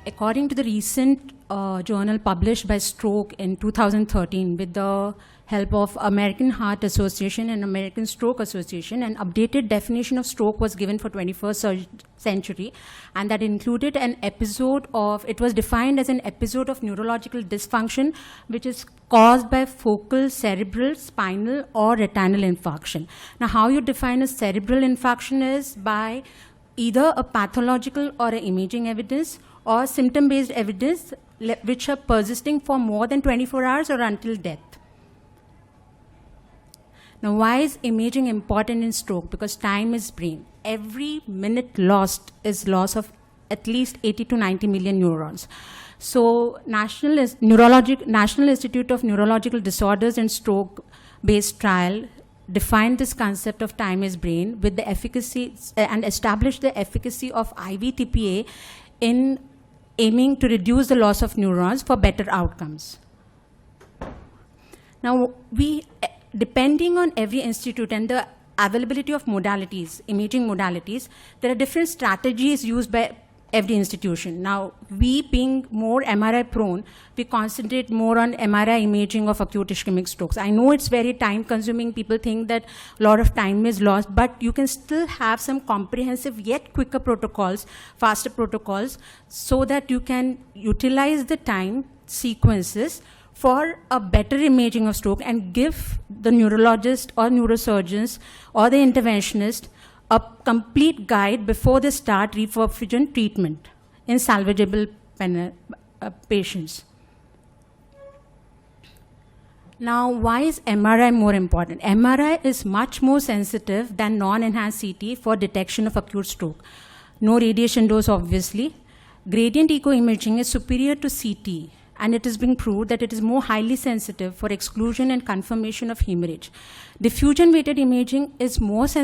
according to the recent journal published by Stroke in 2013 with the help of American Heart Association and American Stroke Association, an updated definition of stroke was given for 21st century, and that included an episode of, it was defined as an episode of neurological dysfunction which is caused by focal, cerebral, spinal or retinal infarction. Now how you define a cerebral infarction is by either a pathological or an imaging evidence or symptom-based evidence which are persisting for more than 24 hours or until death. Now, why is imaging important in stroke? Because time is brain. Every minute lost is loss of at least 80 to 90 million neurons. So, National Institute of Neurological Disorders and Stroke-based trial defined this concept of time is brain with the efficacy and established the efficacy of IV TPA in aiming to reduce the loss of neurons for better outcomes. Now, depending on every institute and the availability of modalities, imaging modalities, there are different strategies used by every institution. Now, we being more MRI prone, we concentrate more on MRI imaging of acute ischemic strokes. I know it's very time consuming. People think that a lot of time is lost, but you can still have some comprehensive yet quicker protocols, faster protocols, so that you can utilize the time sequences for a better imaging of stroke and give the neurologist or neurosurgeons or the interventionist a complete guide before they start reperfusion treatment in salvageable patients. Now, why is MRI more important? MRI is much more sensitive than non-enhanced CT for detection of acute stroke. No radiation dose, obviously. Gradient echo imaging is superior to CT, and it has been proved that it is more highly sensitive for exclusion and confirmation of hemorrhage. Diffusion-weighted imaging is more sensitive